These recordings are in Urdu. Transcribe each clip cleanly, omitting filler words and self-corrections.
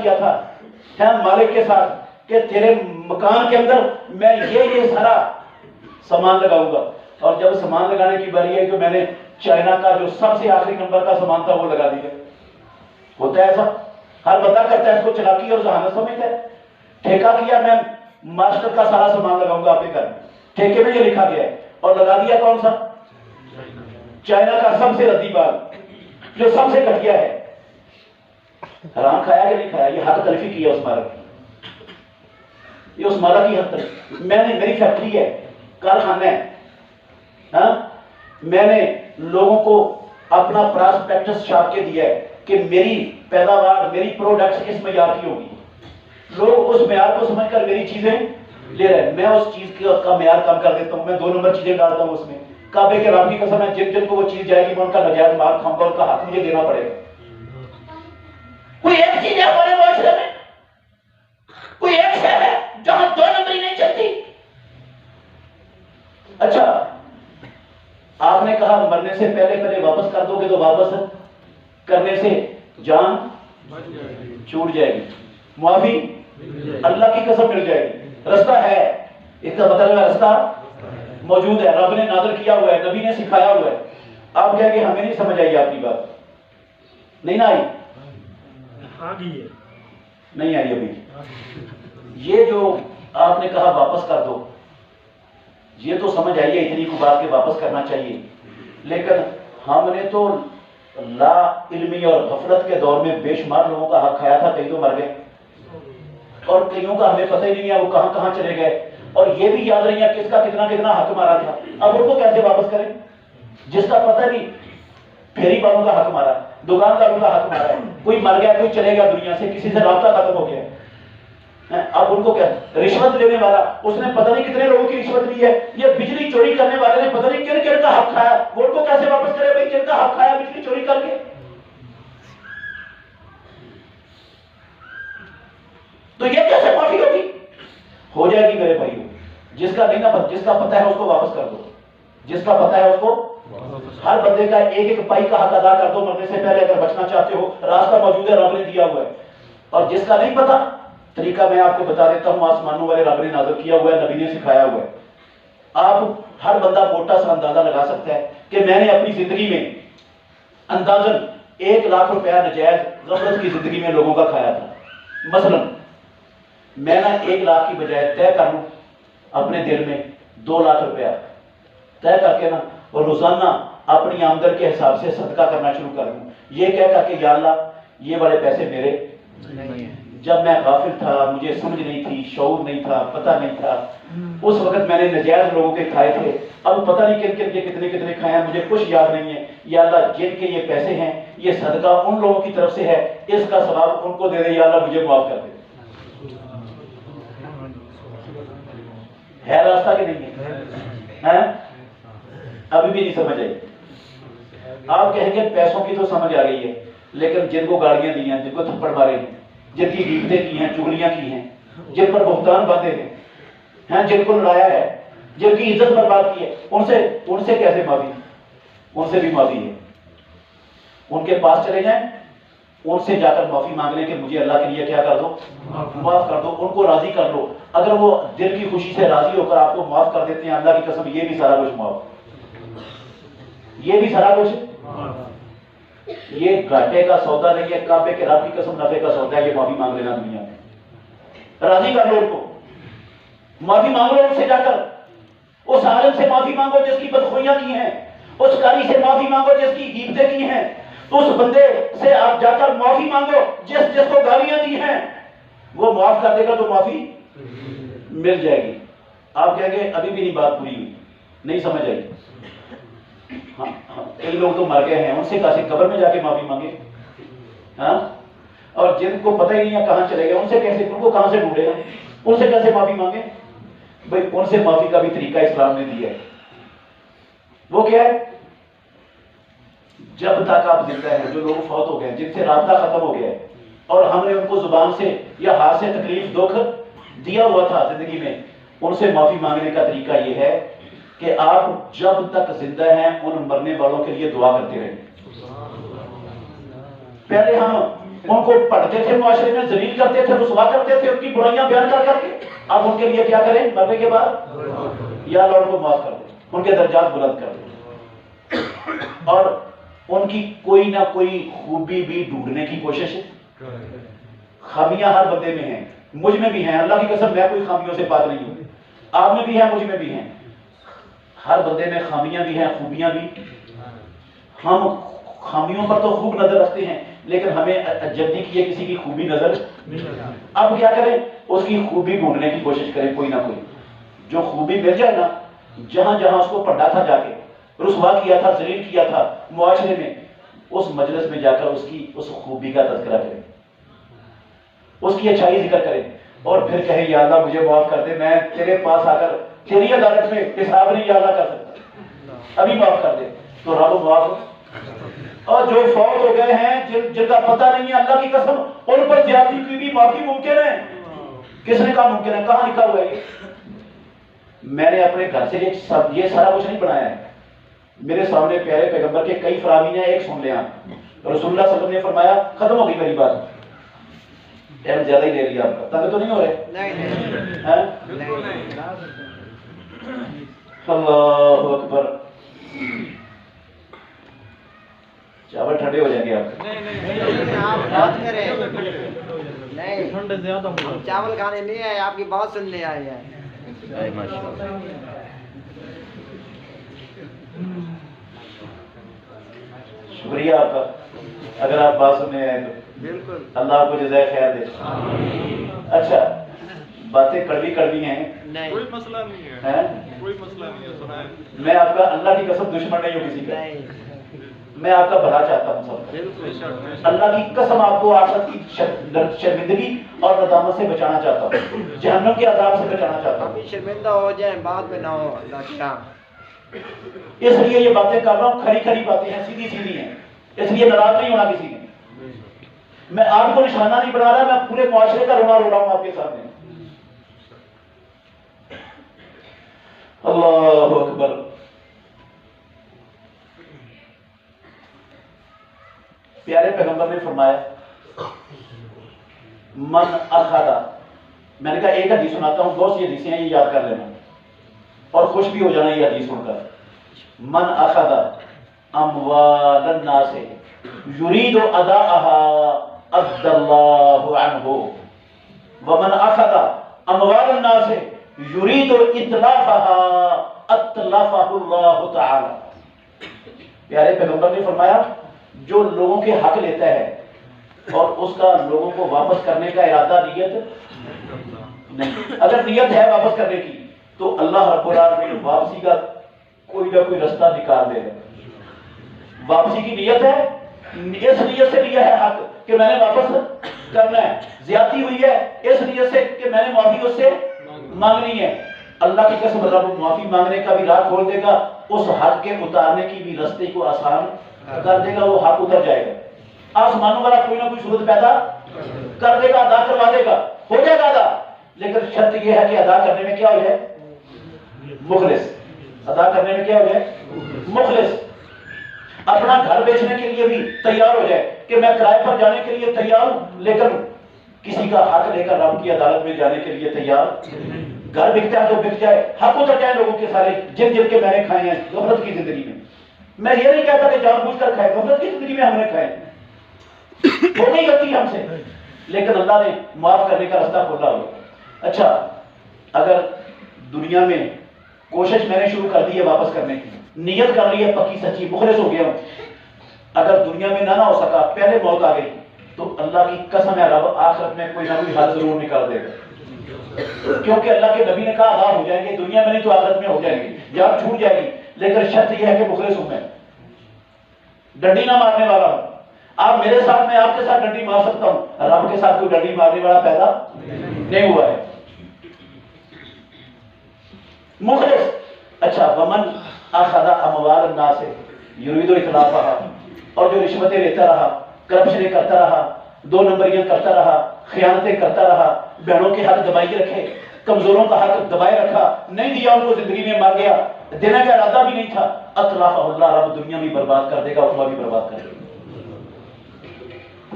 کیا تھا مالک کے ساتھ کہ تیرے مکان کے اندر میں یہ سارا سامان لگاؤں گا، اور جب سامان لگانے کی باری ہے تو میں نے چائنا کا جو سب سے آخری نمبر کا سامان تھا وہ لگا دیا۔ ہوتا ہے ایسا، ہر بندہ کرتا ہے، اس کو چلاکی اور ذہانت سمجھتا ہے۔ ٹھیکہ کیا میں ماسٹر کا سارا سامان لگاؤں گا آپ کے گھر میں، ٹھیکے میں یہ لکھا گیا ہے، اور لگا دیا کون سا؟ چائنا کا سب سے ردی بال جو سب سے گھٹیا ہے۔ حرام کھایا کہ نہیں کھایا؟ یہ حق تلفی کی ہے اس مالک کی، یہ اس مالک کی حق تلفی۔ میں نے، میری فیکٹری ہے، کارخانہ ہے، ہاں، میں نے لوگوں کو اپنا پراسپیکٹس چھاپ کے دیا ہے کہ میری پیداوار، میری پروڈکٹس اس معیار کی ہوگی۔ لوگ اس معیار کو سمجھ کر میری چیزیں لے رہے ہیں، میں اس چیز کا معیار کم کر دیتا ہوں، میں 2 نمبر چیزیں ڈالتا ہوں اس میں۔ کعبے کے رب کی قسم ہے، جن کو وہ چیز جائے گی میں ان کا نجائز مال کھاؤں گا، ان کا حق مجھے دینا پڑے گا۔ کوئی ایک چیز ہے ہمارے معاشرے میں، کوئی ایک شہر ہے جہاں 2 نمبری نہیں چلتی۔ اچھا، آپ نے کہا مرنے سے پہلے واپس کر دو گے تو واپس کرنے سے جان چھوٹ جائے گی، معافی اللہ کی قسم مل جائے گی، رستہ ہے، اس کا مطلب ہے رستہ موجود ہے، رب نے نازل کیا ہوا ہے، نبی نے سکھایا ہوا ہے۔ آپ کہہ کہ ہمیں نہیں سمجھ آئی آپ کی بات، نہیں نہ آئی؟ نہیں آئی ابھی۔ یہ جو آپ نے کہا واپس کر دو، یہ تو سمجھ آئیے اتنی کو بات کے واپس کرنا چاہیے، لیکن ہم نے تو لا علمی اور غفلت کے دور میں بے شمار لوگوں کا حق کھایا تھا، کئی تو مر گئے اور کئیوں کا ہمیں پتہ ہی نہیں ہے وہ کہاں کہاں چلے گئے، اور یہ بھی یاد نہیں ہے کس کا کتنا کتنا حق مارا تھا۔ اب ان کو کیسے واپس کریں جس کا پتہ نہیں؟ پھیری والوں کا حق مارا، دکانداروں کا حق مارا ہے، کوئی مر گیا، کوئی چلے گیا دنیا سے، کسی سے رابطہ ختم ہو گیا۔ اب ان کو کیا؟ رشوت لینے والا، اس نے پتہ نہیں کتنے لوگوں کی رشوت لی ہے، یہ بجلی چوری کرنے والے نے پتہ نہیں کن کن کا حق کھایا، وہ ان کو کیسے واپس کرے بھائی کن کا حق کھایا بجلی چوری کر کے؟ تو یہ کیسے معافی ہوگی؟ ہو جائے گی میرے بھائیوں، جس کا نہیں نہ، جس کا پتہ ہے اس کو واپس کر دو، جس کا پتہ ہے اس کو، ہر بندے کا ایک ایک پائی کا حق ادا کر دو مرنے سے پہلے، اگر بچنا چاہتے ہو، راستہ موجود ہے، رب نے دیا ہوا ہے۔ اور جس کا نہیں پتہ، طریقہ میں آپ کو بتا دیتا ہوں، آسمانوں والے رب نے نازل کیا ہوا ہے، نبی نے سکھایا ہوا ہے۔ آپ ہر بندہ موٹا سا اندازہ لگا سکتا ہے کہ میں نے اپنی زندگی میں اندازاً 1 لاکھ روپیہ نجائز غفلت کی زندگی میں لوگوں کا کھایا تھا۔ مثلا میں نا 1 لاکھ کی بجائے طے کر لوں اپنے دل میں 2 لاکھ روپیہ طے کر کے نا، اور روزانہ اپنی آمدن کے حساب سے صدقہ کرنا شروع کر دوں، یہ کہہ کر کہ یا اللہ یہ والے پیسے میرے نہیں ہیں۔ جب میں غافل تھا، مجھے سمجھ نہیں تھی، شعور نہیں تھا، پتہ نہیں تھا، اس وقت میں نے نجائز لوگوں کے کھائے تھے، اب پتہ نہیں کن کن کے کتنے کتنے کھائے ہیں، مجھے کچھ یاد نہیں ہے۔ یا اللہ جن کے یہ پیسے ہیں، یہ صدقہ ان لوگوں کی طرف سے ہے، اس کا ثواب ان کو دے دے، یا اللہ مجھے معاف کر دے۔ ہے راستہ کہ نہیں ہے؟ ابھی بھی نہیں سمجھ آئی؟ آپ کہیں گے پیسوں کی تو سمجھ آ گئی ہے، لیکن جن کو گاڑیاں دی ہیں، جن کو تھپڑ مارے ہیں، جن کی غیبتیں کی ہیں، چغلیاں کی ہیں، جن پر بہتان باندھے ہیں، جن کو لڑایا ہے، جن کی عزت برباد کی ہے، ان سے کیسے معافی؟ ان سے بھی معافی ہے۔ ان کے پاس چلے جائیں، ان سے جا کر معافی مانگ لیں کہ مجھے اللہ کے لیے کیا کر دو، معاف کر دو، ان کو راضی کر لو۔ اگر وہ دل کی خوشی سے راضی ہو کر آپ کو معاف کر دیتے ہیں، اللہ کی قسم یہ بھی سارا کچھ معاف، یہ بھی سارا کچھ، یہ گھاٹے کا سودا نہیں ہے، کعبے کے رب کی قسم نفع کا سودا ہے۔ یہ معافی مانگ لینا دنیا میں، راضی کر لو ان کو، معافی مانگ لو ان سے جا کر، اس عالم سے معافی مانگو جس کی بدخویاں کی ہیں، اس قاری سے معافی مانگو جس کی غیبتیں کی ہیں، اس بندے سے آپ جا کر معافی مانگو جس کو گالیاں دی ہیں، وہ معاف کر دے گا تو معافی مل جائے گی۔ آپ کہیں گے ابھی بھی نہیں بات پوری ہوئی، نہیں سمجھ آئی؟ کئی لوگ تو مر گئے ہیں، ان سے کیسے قبر میں جا کے معافی مانگے؟ ہاں، اور جن کو پتہ ہی نہیں ہے کہاں چلے گئے، ان سے کیسے، ان کو کہاں سے ڈھونڈے گا، ان سے کیسے معافی مانگے؟ بھائی ان سے معافی کا بھی طریقہ اسلام نے دیا ہے، وہ کیا ہے؟ جب تک آپ زندہ ہیں، جو لوگ فوت ہو گئے، جن سے رابطہ ختم ہو گیا ہے، اور ہم نے ان کو زبان سے یا ہاتھ سے تکلیف دکھ دیا ہوا تھا زندگی میں، ان سے معافی مانگنے کا طریقہ یہ ہے کہ آپ جب تک زندہ ہیں ان مرنے والوں کے لیے دعا کرتے رہیں۔ پہلے ہم ان کو پڑھتے تھے معاشرے میں، ذلیل کرتے تھے، رسوا کرتے تھے، ان کی برائیاں بیان کر کر کے، اب ان کے لیے کیا کریں مرنے کے بعد؟ یا اللہ ان کو معاف کر دے، ان کے درجات بلند کر دے، اور ان کی کوئی نہ کوئی خوبی بھی ڈھونڈنے کی کوشش ہے۔ خامیاں ہر بندے میں ہیں، مجھ میں بھی ہیں، اللہ کی قسم میں کوئی خامیوں سے پاک نہیں ہوں، آپ میں بھی ہیں، مجھ میں بھی ہیں، ہر بندے میں خامیاں بھی ہیں، خوبیاں بھی۔ ہم خامیوں پر تو خوب نظر رکھتے ہیں، لیکن ہمیں جلدی کی کسی کی خوبی نظر اب کیا کریں؟ اس کی خوبی ڈھونڈنے کی کوشش کریں، کوئی نہ کوئی جو خوبی مل جائے نا، جہاں جہاں اس کو پڑھا تھا، جا کے رسوا کیا تھا، ذلیل کیا تھا معاشرے میں، اس مجلس میں جا کر اس کی اس خوبی کا تذکرہ کریں، اس کی اچھائی ذکر کریں، اور پھر کہیں یا اللہ مجھے معاف کر دے، میں تیرے پاس آ کر تیری عدالت میں حساب نہیں یا اللہ کر سکتا، ابھی معاف کر دے، تو رب معاف۔ اور جو فوت ہو گئے ہیں، جن کا پتہ نہیں ہے، اللہ کی قسم ان پر زیادتی کی بھی معافی ممکن ہے۔ کس نے کہا ممکن ہے؟ کہاں لکھا ہوا ہے یہ؟ میں نے اپنے گھر سے یہ سارا کچھ نہیں بنایا ہے، میرے سامنے پیارے پیغمبر کے کئی فرامین ہیں، ایک سن لیں آپ۔ رسول اللہ صلی اللہ علیہ وسلم نے فرمایا، ختم ہو گئی میری بات، ٹائم زیادہ ہی لے لیا آپ کا، تنگ تو نہیں ہو رہے؟ اللہ اکبر، چاول ٹھنڈے ہو جائیں گے آپ۔ نہیں، چاول کھانے نہیں آئے، آپ کی بات سننے آئے ہیں۔ شکریہ آپ کا، اگر آپ بات سننے آئے تو بالکل، اللہ آپ کو جزائے خیر دے۔ اچھا، باتیں کڑوی کڑوی ہیں، کوئی مسئلہ نہیں ہے، کوئی مسئلہ نہیں ہے، سنائیں۔ میں آپ کا اللہ کی قسم دشمن نہیں ہوں کسی کا، میں آپ کا بھلا چاہتا ہوں سب کا، اللہ کی قسم آپ کو آخرت کی شرمندگی اور ندامت سے بچانا چاہتا ہوں، جہنم کے عذاب سے بچانا چاہتا ہوں۔ ابھی شرمندہ ہو جائیں، بعد میں نہ ہو، اللہ کی راہ۔ اس لیے یہ باتیں کر رہا ہوں، کھری کھری باتیں ہیں، سیدھی سیدھی ہیں، اس لیے ناراض نہیں ہونا کسی نے۔ میں آپ کو نشانہ نہیں بنا رہا، میں پورے معاشرے کا رونا رو رہا ہوں آپ کے سامنے۔ اللہ اکبر۔ پیارے پیغمبر نے فرمایا، من اخذ، میں نے کہا ایک حدیث سناتا ہوں، بہت سی حدیثیں ہیں، یہ یاد کر لینا اور خوش بھی ہو جانا یہ حدیث سن کر۔ من اخذ اموال الناس یرید اداءها ادى الله عنه ومن اخذ اموال الناس یرید اتلافها اتلفه الله تعالی۔ پیارے پیغمبر نے فرمایا، جو لوگوں کے حق لیتا ہے اور اس کا لوگوں کو واپس کرنے کا ارادہ نیت نہیں، اگر نیت ہے واپس کرنے کی تو اللہ رب العالمین واپسی کا کوئی نہ کوئی رستہ نکال دے گا۔ واپسی کی نیت ہے، اس نیت سے لیا ہے حق کہ میں نے واپس کرنا ہے، زیادتی ہوئی ہے اس نیت سے کہ میں نے معافی اس سے مانگنی ہے، اللہ کی قسم رب معافی مانگنے کا بھی راہ کھول دے گا، اس حق کے اتارنے کی بھی رستے کو آسان کر دے گا، وہ حق اتر جائے گا، آسمانوں والا کوئی نہ کوئی صورت پیدا کر دے گا، ادا کروا دے گا، ہو جائے گا ادا، لیکن شرط یہ ہے کہ ادا کرنے میں کیا ہو جائے؟ مخلص۔ ادا کرنے میں کیا ہو جائے؟ مخلص۔ اپنا گھر بیچنے کے لیے بھی تیار ہو جائے کہ میں کرائے پر جانے کے لیے تیار ہوں، لیکن کسی کا حق لے کر رب کی عدالت میں جانے کے لیے تیار۔ گھر بکتا ہے تو بک جائے، حق اتر جائے لوگوں کے سارے جن جن کے میں نے کھائے ہیں غفلت کی زندگی میں۔ میں یہ نہیں کہتا کہ جان بوجھ کر کھائے، غفلت کی زندگی میں ہم نے کھائے، ہو نہیں غلطی ہم سے، لیکن اللہ نے معاف کرنے کا راستہ کھولا ہو۔ اچھا، اگر دنیا میں کوشش میں نے شروع کر دی ہے واپس کرنے کی، نیت کر لی ہے پکی سچی، مخلص ہو گیا ہوں، اگر دنیا میں نہ ہو سکا، پہلے موت آ گئی، تو اللہ کی قسم ہے رب آخرت میں کوئی نہ کوئی حل ضرور نکال دے گا، کیونکہ اللہ کے نبی نے کہا آزاد ہو جائیں گے، دنیا میں نہیں تو آخرت میں ہو جائیں گے، جان چھوٹ جائے گی، لیکن شرط یہ ہے کہ مخلص ہوں، میں ڈنڈی نہ مارنے والا ہوں۔ آپ میرے ساتھ، میں آپ کے ساتھ ڈنڈی مار سکتا ہوں، رب کے ساتھ کوئی ڈنڈی مارنے والا پیدا نہیں ہوا ہے، مخلص۔ اچھا، ومن اخذ اموال الناس یرید اتلافها، اور جو رشوتیں لیتا رہا، کرپشنیں کرتا رہا، دو نمبریاں کرتا رہا، خیانتیں کرتا رہا، بہنوں کے حق دبائے رکھے، کمزوروں کا حق دبائے رکھا، نہیں دیا ان کو، زندگی میں مار گیا، دینے کا ارادہ بھی نہیں تھا، اتلافہ اللہ، رب دنیا بھی برباد کر دے گا، اخروہ بھی برباد کر دے گا۔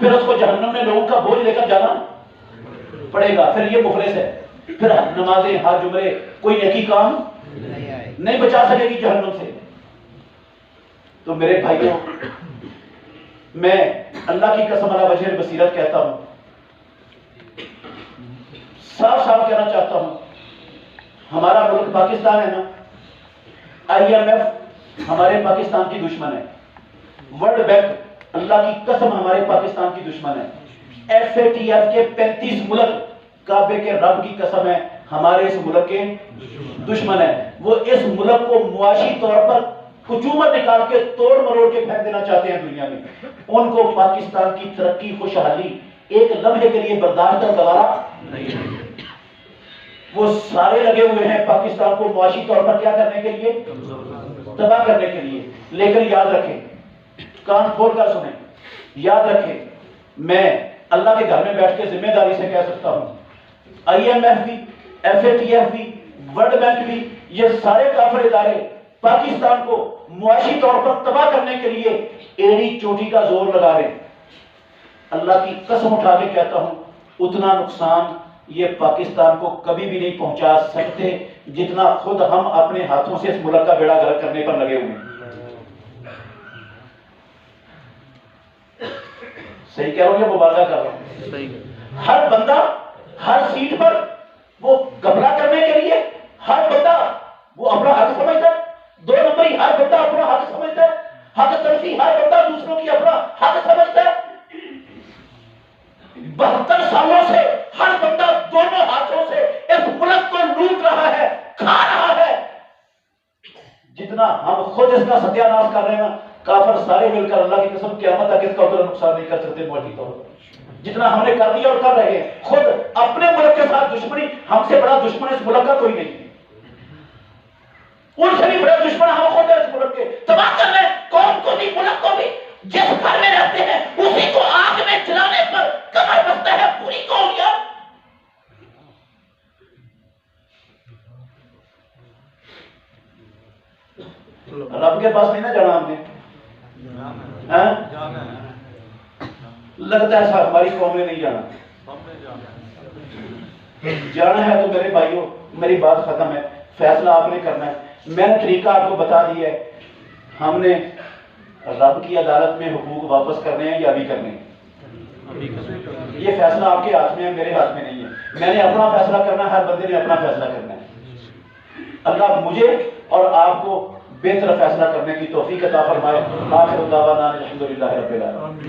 پھر اس کو جہنم میں لوگوں کا بوجھ لے کر جانا پڑے گا، پھر یہ مفلس ہے، پھر نمازیں حج عمرے کوئی نیکی کام نہیں بچا سکے گی جہنم سے۔ تو میرے بھائیوں، میں اللہ کی قسم علی وجہ البصیرت کہتا ہوں، صاف صاف کہنا چاہتا ہوں، ہمارا ملک پاکستان ہے نا، IMF ہمارے پاکستان کی دشمن ہے، ورلڈ بینک اللہ کی قسم ہمارے پاکستان کی دشمن ہے، FATF کے 35 ملک کعبے کے رب کی قسم ہے ہمارے اس ملک کے دشمن ہے۔ وہ اس ملک کو معاشی طور پر حکومت نکال کے توڑ مروڑ کے پھینک دینا چاہتے ہیں دنیا میں۔ ان کو پاکستان کی ترقی خوشحالی ایک لمحے کے لیے برداشت اور گوارا نہیں ہے۔ وہ سارے لگے ہوئے ہیں پاکستان کو معاشی طور پر کیا کرنے کے لیے؟ تباہ کرنے کے لیے۔ لیکن یاد رکھیں، کان کھول کر سنیں، یاد رکھیں، میں اللہ کے گھر میں بیٹھ کے ذمہ داری سے کہہ سکتا ہوں، IMF بھی، FATF بھی، ورلڈ بینک بھی، یہ سارے کافر ادارے پاکستان کو معاشی طور پر تباہ کرنے کے لیے ایڑی چوٹی کا زور لگا رہے ہیں۔ اللہ کی قسم اٹھا کے کہتا ہوں، اتنا نقصان یہ پاکستان کو کبھی بھی نہیں پہنچا سکتے جتنا خود ہم اپنے ہاتھوں سے اس ملک کا بیڑا غرق کرنے پر لگے ہوئے ہیں۔ صحیح کہہ رہا ہوں یا مبالغہ کر رہا ہوں؟ ہر بندہ ہر سیٹ پر وہ گھبرا کرنے کے لیے، ہر بندہ وہ اپنا حق سمجھتا ہے، 2 نمبری ہر بندہ اپنا حق سمجھتا ہے، حق تلفی ہر بندہ دوسروں کی اپنا حق سمجھتا ہے۔ 72 سالوں سے ہر بندہ دونوں ہاتھوں سے اس ملک کو لوٹ رہا ہے، کھا رہا ہے۔ جتنا ہم خود اس کا ستیہ ناش کر رہے ہیں، کافر سارے مل کر اللہ کی قسم قیامت تک اس کا اتنا نقصان نہیں کر سکتے معاشی طور پر۔ جتنا ہم نے کر دیا اور کر رہے ہیں، خود اپنے ملک کے ساتھ دشمنی، ہم سے بڑا دشمن اس ملک کا کوئی نہیں، ان سے بھی بڑا دشمن ہم خود ہیں اس ملک کے، تباہ کر رہے ہیں قوم کو بھی ملک کو بھی۔ جس گھر میں رہتے ہیں اسی کو آگ میں جلانے پر کمر بستہ ہے پوری قوم یار۔ رب کے پاس نہیں نہ جانا ہم نے، لگتا ہے سر ہماری قوم نے نہیں جانا۔ جانا ہے تو میرے بھائیوں میری بات ختم ہے، فیصلہ آپ نے کرنا ہے۔ میں نے طریقہ آپ کو بتا دیا ہے، ہم نے رب کی عدالت میں حقوق واپس کرنے ہیں یا ابھی کرنے ہیں، یہ فیصلہ آپ کے ہاتھ میں ہے، میرے ہاتھ میں نہیں ہے۔ میں نے اپنا فیصلہ کرنا ہے، ہر بندے نے اپنا فیصلہ کرنا ہے۔ اللہ مجھے اور آپ کو بہتر فیصلہ کرنے کی توفیق عطا فرمائے۔ آخر دعوانا الحمدللہ رب العالمین۔